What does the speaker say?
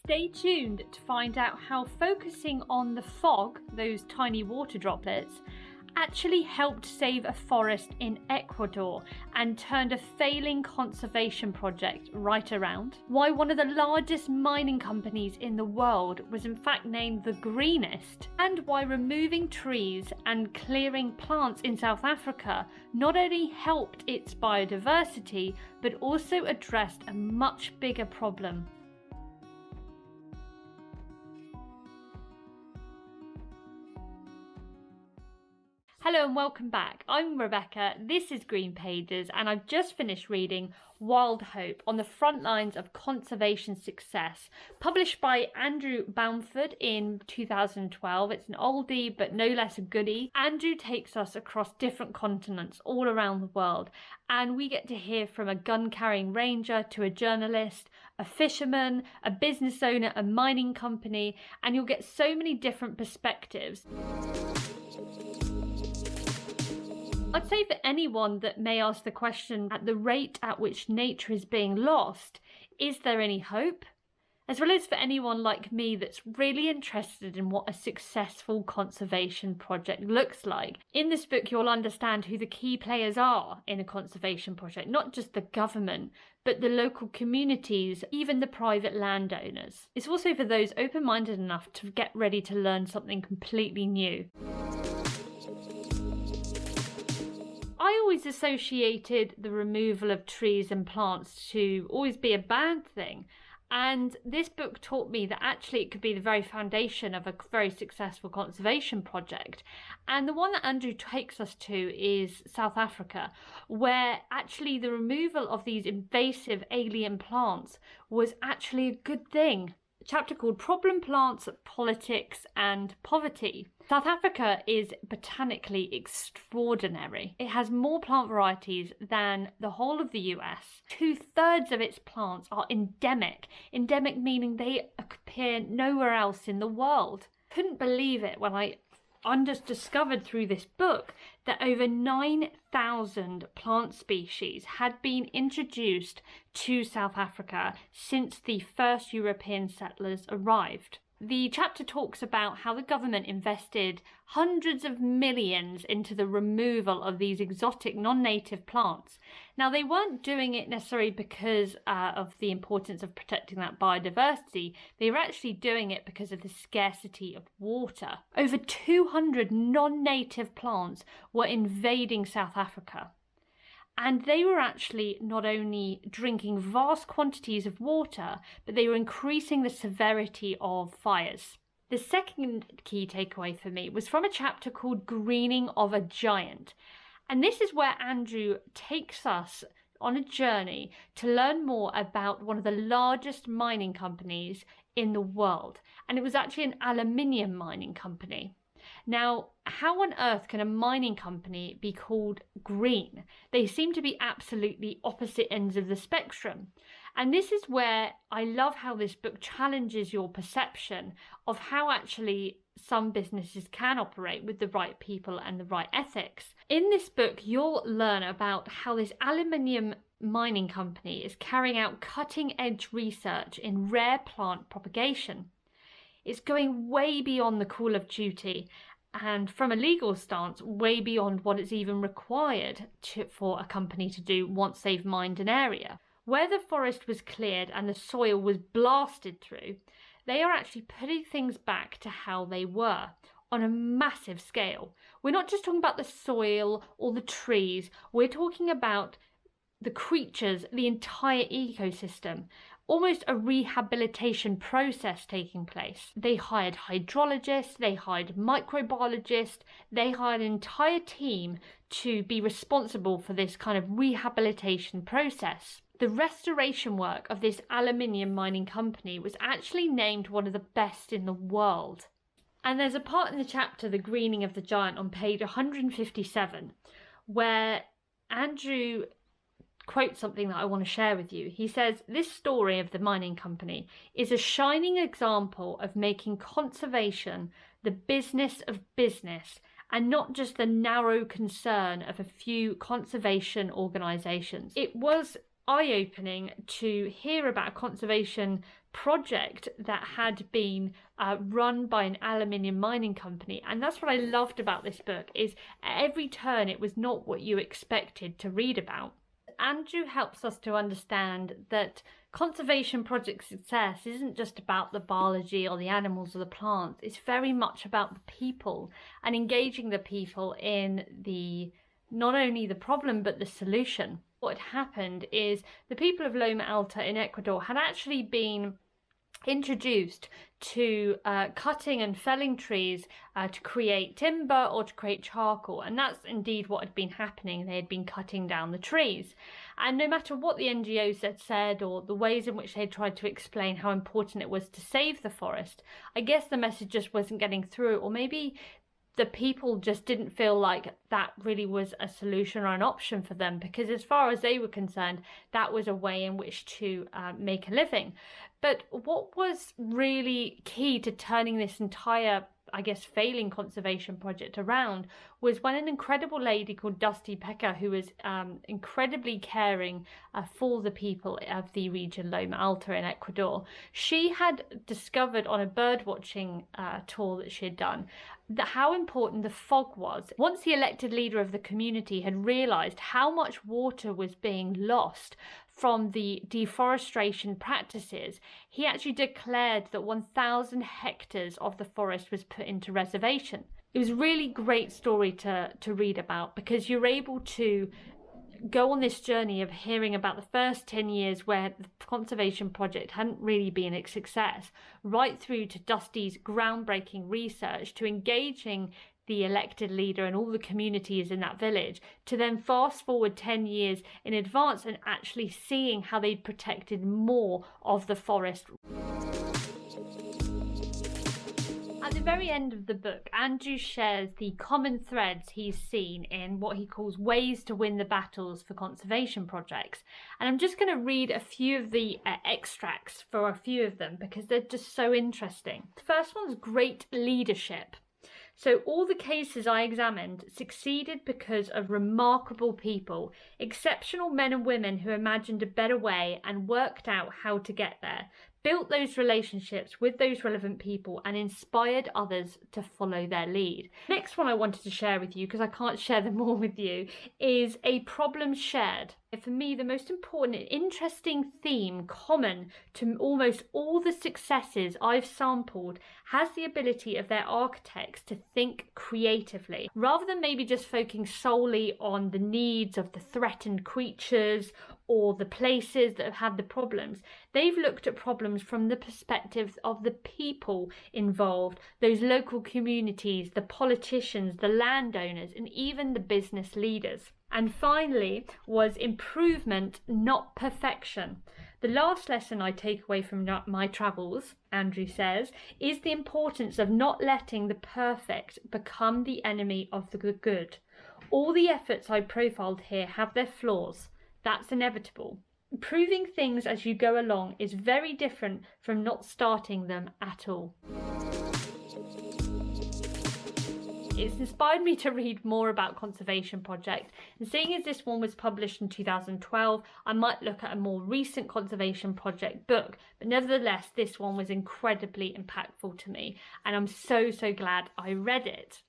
Stay tuned to find out how focusing on the fog, those tiny water droplets, actually helped save a forest in Ecuador and turned a failing conservation project right around. Why one of the largest mining companies in the world was in fact named the greenest, and why removing trees and clearing plants in South Africa not only helped its biodiversity but also addressed a much bigger problem. Hello and welcome back. I'm Rebecca, this is Green Pages, and I've just finished reading Wild Hope on the front lines of conservation success, published by Andrew Bamford in 2012. It's an oldie but no less a goodie. Andrew takes us across different continents all around the world, and we get to hear from a gun-carrying ranger to a journalist, a fisherman, a business owner, a mining company, and you'll get so many different perspectives. I'd say for anyone that may ask the question, at the rate at which nature is being lost, is there any hope? As well as for anyone like me that's really interested in what a successful conservation project looks like. In this book, you'll understand who the key players are in a conservation project, not just the government, but the local communities, even the private landowners. It's also for those open-minded enough to get ready to learn something completely new. I always associated the removal of trees and plants to always be a bad thing, and this book taught me that actually it could be the very foundation of a very successful conservation project. And the one that Andrew takes us to is South Africa, where actually the removal of these invasive alien plants was actually a good thing. Chapter called Problem Plants, Politics and Poverty. South Africa is botanically extraordinary. It has more plant varieties than the whole of the US. 2/3 of its plants are endemic. Endemic meaning they appear nowhere else in the world. Couldn't believe it when I discovered through this book that over 9,000 plant species had been introduced to South Africa since the first European settlers arrived. The chapter talks about how the government invested hundreds of millions into the removal of these exotic non-native plants. Now, they weren't doing it necessarily because of the importance of protecting that biodiversity. They were actually doing it because of the scarcity of water. Over 200 non-native plants were invading South Africa. And they were actually not only drinking vast quantities of water, but they were increasing the severity of fires. The second key takeaway for me was from a chapter called Greening of a Giant. And this is where Andrew takes us on a journey to learn more about one of the largest mining companies in the world. And it was actually an aluminium mining company. Now, how on earth can a mining company be called green? They seem to be absolutely opposite ends of the spectrum. And this is where I love how this book challenges your perception of how actually some businesses can operate with the right people and the right ethics. In this book, you'll learn about how this aluminium mining company is carrying out cutting-edge research in rare plant propagation. It's going way beyond the call of duty, and from a legal stance, way beyond what is even required for a company to do once they've mined an area. Where the forest was cleared and the soil was blasted through, they are actually putting things back to how they were on a massive scale. We're not just talking about the soil or the trees, we're talking about the creatures, the entire ecosystem. Almost a rehabilitation process taking place. They hired hydrologists, they hired microbiologists, they hired an entire team to be responsible for this kind of rehabilitation process. The restoration work of this aluminium mining company was actually named one of the best in the world. And there's a part in the chapter, The Greening of the Giant, on page 157, where Andrew quote something that I want to share with you. He says, "This story of the mining company is a shining example of making conservation the business of business and not just the narrow concern of a few conservation organisations." It was eye-opening to hear about a conservation project that had been run by an aluminium mining company. And that's what I loved about this book, is at every turn it was not what you expected to read about. Andrew helps us to understand that conservation project success isn't just about the biology or the animals or the plants. It's very much about the people and engaging the people in the not only the problem but the solution. What had happened is the people of Loma Alta in Ecuador had actually been introduced to cutting and felling trees to create timber or to create charcoal, and that's indeed what had been happening. They had been cutting down the trees, and no matter what the NGOs had said or the ways in which they tried to explain how important it was to save the forest, I guess the message just wasn't getting through, or maybe the people just didn't feel like that really was a solution or an option for them, because as far as they were concerned, that was a way in which to make a living. But what was really key to turning this entire, I guess, failing conservation project around was when an incredible lady called Dusty Pecker, who was incredibly caring for the people of the region Loma Alta in Ecuador, she had discovered on a bird watching tour that she had done how important the fog was. Once the elected leader of the community had realized how much water was being lost from the deforestation practices, he actually declared that 1,000 hectares of the forest was put into reservation. It was a really great story to read about, because you're able to go on this journey of hearing about the first 10 years where the conservation project hadn't really been a success, right through to Dusty's groundbreaking research, to engaging the elected leader and all the communities in that village, to then fast forward 10 years in advance and actually seeing how they'd protected more of the forest. At the very end of the book, Andrew shares the common threads he's seen in what he calls ways to win the battles for conservation projects. And I'm just going to read a few of the extracts for a few of them because they're just so interesting. The first one's great leadership. So all the cases I examined succeeded because of remarkable people, exceptional men and women who imagined a better way and worked out how to get there, built those relationships with those relevant people and inspired others to follow their lead. Next one I wanted to share with you, because I can't share them all with you, is a problem shared. For me, the most important and interesting theme common to almost all the successes I've sampled has the ability of their architects to think creatively, rather than maybe just focusing solely on the needs of the threatened creatures or the places that have had the problems. They've looked at problems from the perspective of the people involved, those local communities, the politicians, the landowners, and even the business leaders. And finally was improvement, not perfection. The last lesson I take away from my travels, Andrew says, is the importance of not letting the perfect become the enemy of the good. All the efforts I profiled here have their flaws. That's inevitable. Improving things as you go along is very different from not starting them at all. It's inspired me to read more about conservation projects, and seeing as this one was published in 2012, I might look at a more recent conservation project book, but nevertheless this one was incredibly impactful to me and I'm so glad I read it.